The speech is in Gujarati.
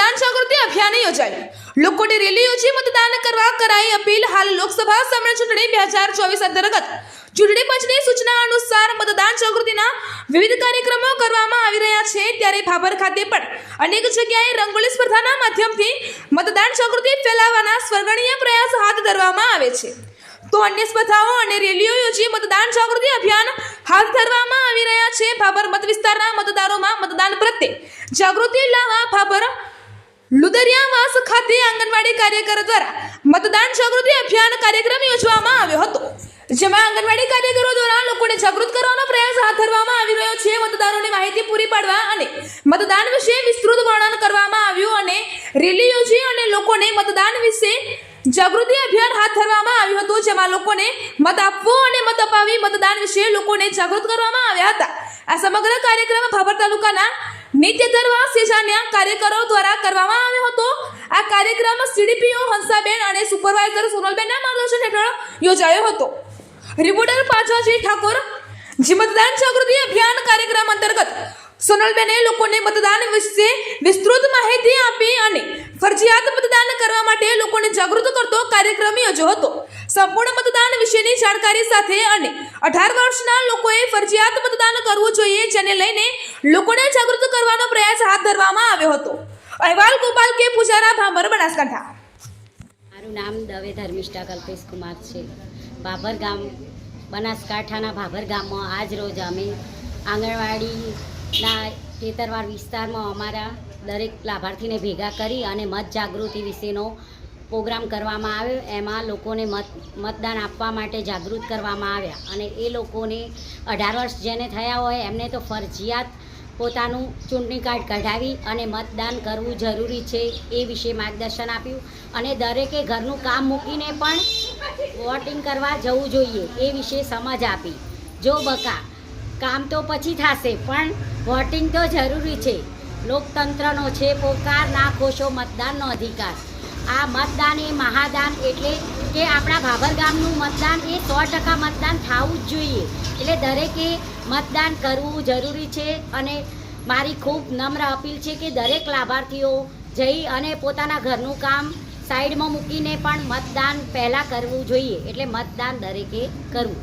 मतदान जागृति अभियान योजाયું। લોકોને રેલી યોજી મતદાન કરવા કરાઈ અપીલ। હાલ લોકસભા સામાન્ય ચૂંટણી 2024 અંતર્ગત ચૂંટણી પંચની સૂચના અનુસાર મતદાન જાગૃતિના વિવિધ કાર્યક્રમો કરવામાં આવી રહ્યા છે। ત્યારે ભાભર ખાતે પણ અનેક જગ્યાએ રંગોળી સ્પર્ધાના માધ્યમથી મતદાન જાગૃતિ ફેલાવવાના સ્વર્ગણીય પ્રયાસ હાથ ધરવામાં આવે છે। તો અન્ય સ્પર્ધાઓ અને રેલીઓ યોજી મતદાન જાગૃતિ અભિયાન હાથ ધરવામાં આવી રહ્યા છે। ભાભર મત વિસ્તારના મતદારોમાં મતદાન પ્રત્યે જાગૃતિ લાવવા ભાભર લુદરિયાવાસ ખાતે આંગણવાડી કાર્યકર દ્વારા મતદાન જાગૃતિ અભિયાન કાર્યક્રમ યોજવામાં આવ્યો હતો, જેમાં આંગણવાડી કાર્યકરો દ્વારા લોકોને જાગૃત કરવાનો પ્રયાસ હાથ ધરવામાં આવી રહ્યો છે। મતદારોને માહિતી પૂરી પાડવા અને મતદાન વિશે વિસ્તૃત વર્ણન કરવામાં આવ્યું અને રેલી યોજી અને લોકોને મતદાન વિશે જાગૃતિ અભિયાન હાથ ધરવામાં આવ્યું હતું, જેમાં લોકોને મત આપવો અને મત અપાવી મતદાન વિશે લોકોને જાગૃત કરવામાં આવ્યા હતા। આ સમગ્ર કાર્યક્રમ ભાભર તાલુકાના નિત્યધરવા સેજાના કાર્યકરો દ્વારા કરવામાં આવ્યો હતો। આ કાર્યક્રમ સીડીપીઓ હંસાબેન અને સુપરવાઇઝર સોનલબેનના માર્ગદર્શન હેઠળ યોજાયો હતો। રિપોર્ટર પાછાજી ઠાકોર। જે મતદાન જાગૃતિ અભિયાન કાર્યક્રમ અંતર્ગત સોનલબેને લોકોને મતદાન વિશે વિસ્તૃત માહિતી આપી અને ફરજિયાત મતદાન કરવા માટે લોકોને જાગૃત કરતો કાર્યક્રમ યોજ્યો હતો। સંપૂર્ણ મતદાન વિશેની જાણકારી સાથે અને 18 વર્ષના લોકોએ ફરજિયાત મતદાન કરવું જોઈએ, જેને લઈને લોકોને જાગૃત કરવાનો પ્રયાસ હાથ ધરવામાં આવ્યો હતો। અહેવાલ ગોપાલ કે પૂજારા, ભાભર, બનાસકાંઠા। મારું નામ દવે ધર્મિષ્ઠા કલ્પેશ કુમાર છે। ભાભર ગામ, બનાસકાંઠાના ભાભર ગામમાં આજ રોજ અમે આંગણવાડીના ખેતરવાડ વિસ્તારમાં અમારા દરેક લાભાર્થીને ભેગા કરી અને મત જાગૃતિ વિશેનો પ્રોગ્રામ કરવામાં આવ્યો। એમાં લોકોને મતદાન આપવા માટે જાગૃત કરવામાં આવ્યા અને એ લોકોને 18 વર્ષ જેને થયા હોય એમને તો ફરજિયાત પોતાનું ચૂંટણી કાર્ડ કઢાવી અને મતદાન કરવું જરૂરી છે એ વિશે માર્ગદર્શન આપ્યું અને દરેકે ઘરનું કામ મૂકીને પણ વોટિંગ કરવા જવું જોઈએ એ વિશે સમજ આપી। જો બકા કામ તો પછી થશે પણ વોટિંગ તો જરૂરી છે। લોકતંત્રનો છે પોકાર, ના ખોશો મતદાનનો અધિકાર। આ મતદાન એ મહાદાન, એટલે કે આપણા ભાભર ગામનું મતદાન એ 100% મતદાન થવું જ જોઈએ, એટલે દરેકે મતદાન કરવું જરૂરી છે। અને મારી ખૂબ નમ્ર અપીલ છે કે દરેક લાભાર્થીઓ જઈ અને પોતાના ઘરનું કામ સાઈડમાં મૂકીને પણ મતદાન પહેલાં કરવું જોઈએ, એટલે મતદાન દરેકે કરવું।